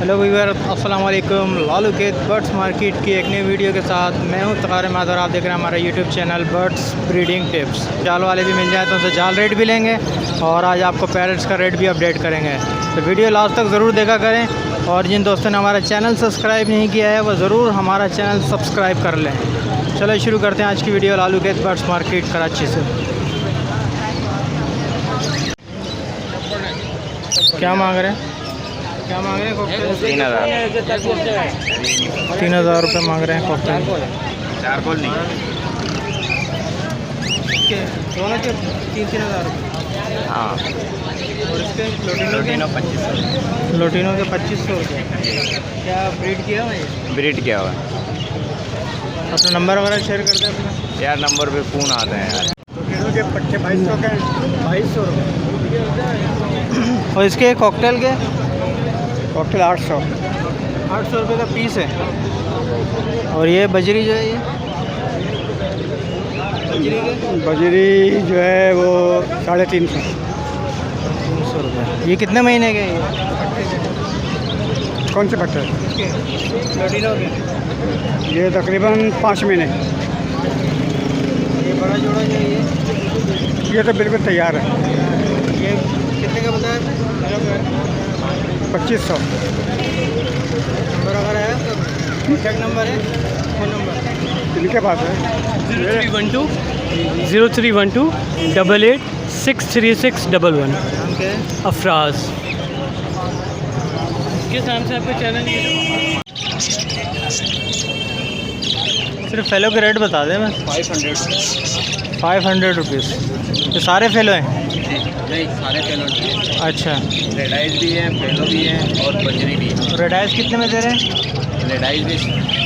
Hello viewer, अस्सलाम वालेकुम। लालू के बर्ड्स मार्केट की एक नई वीडियो के साथ मैं हूं तकार अहमद और आप देख रहे हैं हमारा YouTube channel birds breeding tips. जाल वाले भी मिल जाए तो उनसे जाल रेट भी लेंगे और आज आपको पैरट्स का रेट भी अपडेट करेंगे। तो वीडियो लास्ट तक ज़रूर देखा करें और जिन दोस्तों ने हमारा चैनल सब्सक्राइब नहीं किया है वो ज़रूर हमारा चैनल सब्सक्राइब कर लें। चलो शुरू करते हैं आज की वीडियो लालू के बर्ड्स मार्केट कराची से। क्या मांग रहे हैं? क्या मांग रहे हैं कॉकटेल? 3,000 रुपये मांग रहे हैं कॉकटेल। चारकोल नहीं, दोनों के 3,000 रुपये। हाँ। और इसके लोटिनो 2500। लोटिनो के 2500 रुपये। क्या ब्रीड किया हुआ है? ब्रीड किया हुआ है अपना नंबर वगैरह शेयर कर दें अपना। यार, नंबर पे फ़ोन आते हैं यार। लोटिनो के पट्टे 2200 के 2200 रुपये। और इसके कॉकटेल के कॉकटेल 800 रुपये का पीस है। और ये बजरी जो है ये बजरी के बजरी जो है वो 350 300 रुपये। ये कितने महीने के हैं कौन से पट्टे? ये लोटिनो के? ये तकरीबन 5 महीने। ये बड़ा जोड़ा जो है ये तो बिल्कुल तैयार है। ये कितने का बताया? 2500। नंबर वगैरह है आपका? कॉन्टैक्ट नंबर है? फ़ोन नंबर इनके पास है 0312 88 63611। नाम क्या है? अफराज। किस नाम से आपका चैनल है? सिर्फ फेलो के रेट बता दें। मैं 500 रुपीज़। ये सारे फेलो हैं? नहीं, सारे फेलो हैं। अच्छा, रेड आइज भी है, फेलो भी है और बजरी भी है। रेड आइस कितने में दे रहे हैं? रेड आइज भी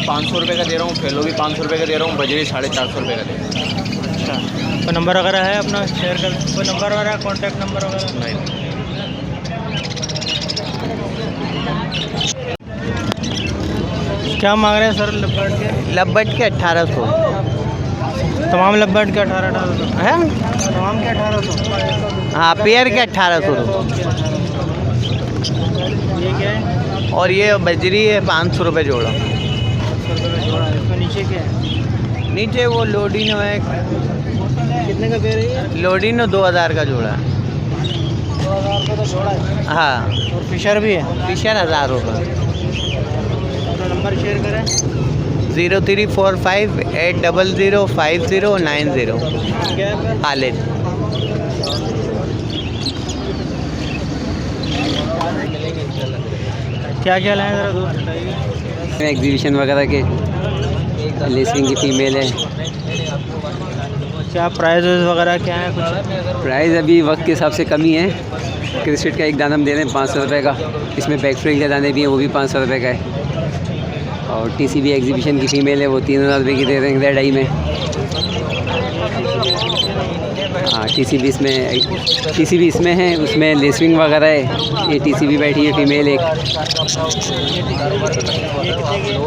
500 रुपये का दे रहा हूँ, फेलो भी 500 रुपये का दे रहा हूँ, बजरी 450 रुपये का दे रहा हूँ। अच्छा, तो नंबर वगैरह है अपना शेयर कर? कोई नंबर वगैरह, कॉन्टैक्ट नंबर वगैरह? नहीं। क्या मांग रहे हैं सर लबर्ड के? लबर्ड के 1800। तमाम लबर्ड के 1800 है? तमाम के 1800। हाँ, पेयर के 1800। ये क्या है? और ये बजरी है 500 रुपये जोड़ा। 500 रुपये का जोड़ा है। इसमें नीचे क्या है? नीचे वो लोडिनो है। कितने का दे रही है? लोडिनो 2000 का जोड़ा है। 2000 रुपये का जोड़ा है। हाँ। और फिशर भी है? फिशर 1000 रुपये। अपना नंबर शेयर करें। 0345 800 5090। क्या है? खालिद। क्या क्या लाए ज़रा दोस्त बताइए। एग्जीबिशन वगैरह के लेसिंग की फ़ीमेल है। क्या प्राइस वगैरह क्या है कुछ? प्राइस अभी वक्त के हिसाब से कम ही है। क्रिस्टेट का एक दाना हम दे रहे हैं 500 रुपये का। इसमें बैक फ्रिल के दाने भी हैं, वो भी 500 रुपये का है। और TCB एग्जीबिशन की फ़ीमेल है, वो 3000 रुपये की दे रहे हैं रेड आई में। हाँ, TCB इसमें है, उसमें लेसविंग वगैरह है। ये TCB बैठी है फ़ीमेल एक।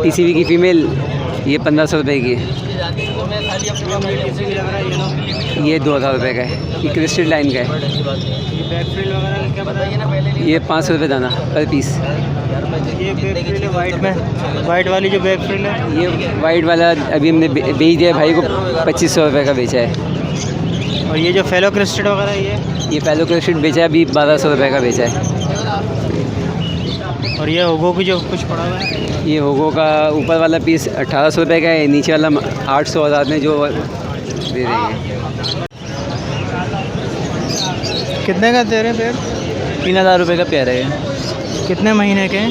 TCB की फ़ीमेल ये 1500 रुपये की है। ये 2000 रुपये का है। ये क्रिस्टल लाइन का है। बैक फ्रिल वगैरह क्या बताइए ना पहले? ये 500 रुपये दाना पर पीस। ये बैक फ्रिल है वाइट में, वाइट वाली जो बैक फ्रिल है। ये वाइट वाला अभी हमने बेच दिया भाई को, 2500 रुपये का बेचा है। और ये जो फेलो क्रिस्टेड वगैरह ये फेलो क्रिस्टेड बेचा है, अभी 1200 रुपये का बेचा है। और ये होगो की जो कुछ पड़ा हुआ है? ये होगो का ऊपर वाला पीस 1800 रुपये का है, नीचे वाला 800 में जो दे रहे हैं। कितने का दे रहे हैं पेड़? 3000 रुपये का पेयर है। कितने महीने के हैं?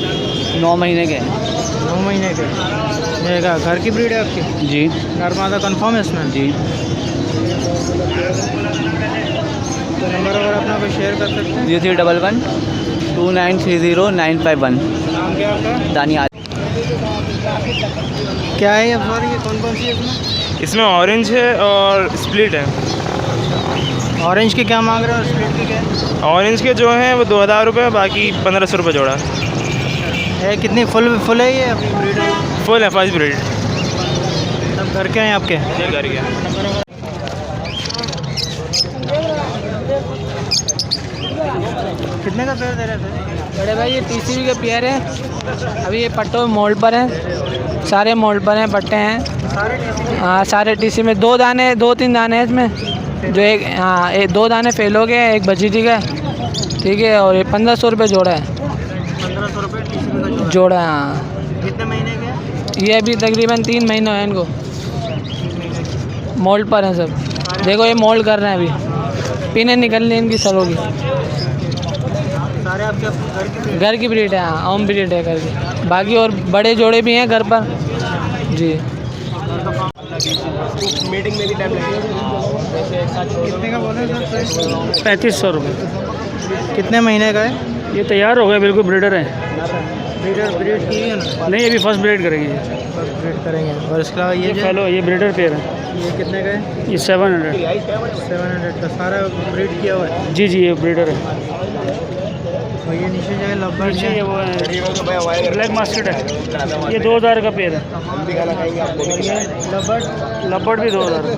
9 महीने के 9 महीने के। ये क्या घर की ब्रीड है आपकी? जी घर मादा कन्फर्म है इसमें? जी। तो नंबर वगैरह अपना कोई शेयर कर सकते हैं? 0311 2930 951। नाम क्या आपका? दानियाल। क्या है ये अफवार? ये कौन कौन सी है इसमें? इसमें ऑरेंज है और स्प्लिट है। ऑरेंज के क्या मांग रहे हो और स्प्लिट के क्या है? ऑरेंज के जो हैं वो 2000 रुपये, बाकी 1500 रुपये जोड़ा। है कितनी फुल है ये अपनी ब्रीड है? फुल है, फर्स्ट ब्रीड। सब घर के हैं आपके? ये कर गया। कितने का पेयर दे रहे थे? बड़े भाई ये टीसीबी के पेयर हैं। अभी ये पट्टों मोल्ड पर हैं, सारे मोल्ड पर हैं, पट्टे हैं। सारे टीसी हाँ सारे टीसी में 2-3 दाने हैं इसमें, जो एक हाँ 2 दाने फेल हो गए, एक बजीटी का है, ठीक है। और ये 1500 रुपये जोड़ा है। 1500 रुपये टीसी का जोड़ा है हाँ। कितने महीने के? ये अभी तकरीबन 3 महीने हैं इनको, मोल्ड पर हैं सब। देखो ये मोल्ड कर रहे हैं, अभी पीने निकल रही इनकी सरों की। सारे आपके घर के? घर की ब्रीड है हाँ, ओम ब्रीड है घर की। बाकी और बड़े जोड़े भी हैं घर पर जी। मीटिंग में भी टाइम लगेगा। कितने का बोले सर? 3500 रुपये। कितने महीने का है? ये तैयार हो गया, बिल्कुल ब्रीडर है। ब्रीड की है ना? नहीं, अभी फर्स्ट ब्रीड करेंगे। ब्रीड करेंगे। और इसके अलावा ये जो फैलो, ये ब्रीडर पेयर है। ये कितने का है? ये 700। 700 का सारा ब्रीड किया हुआ है। जी जी, ये ब्रीडर है। और ये नीचे जो है लब्बड़ नीचे ये वो है, ब्लैक ब्लैक मास्टर्ड है, ये 2000 का पेयर है। लब्बड़ भी 2000 है।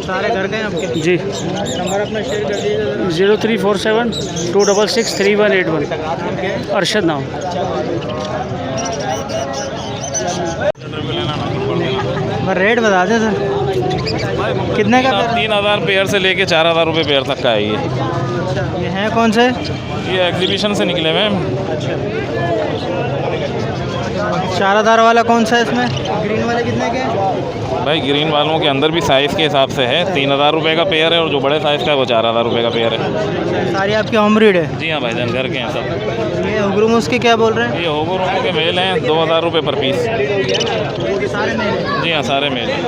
सारे घर गए आपके? जी। नंबर अपना शेयर कर दीजिए। 0347 266 3181। अरशद नाम। रेट बता दें सर, कितने का पेयर? 3000 पेयर से लेके 4000 रुपये पेयर तक का है ये। ये हैं कौन से? ये एग्जीबिशन से निकले हुए हैं। 4000 वाला कौन सा है इसमें? ग्रीन वाले कितने के हैं? भाई ग्रीन वालों के अंदर भी साइज़ के हिसाब से है। 3000 रुपये का पेयर है और जो बड़े साइज़ का है वो 4000 रुपये का पेयर है। सारी आपकी होम ब्रीड है? जी हाँ भाईजान, घर के हैं सब। ये हुगरुमुस के क्या बोल रहे हैं? ये होगोरों के मेल हैं, 2000 रुपये पर पीस। सारे मेल हैं? जी हाँ सारे मेल हैं।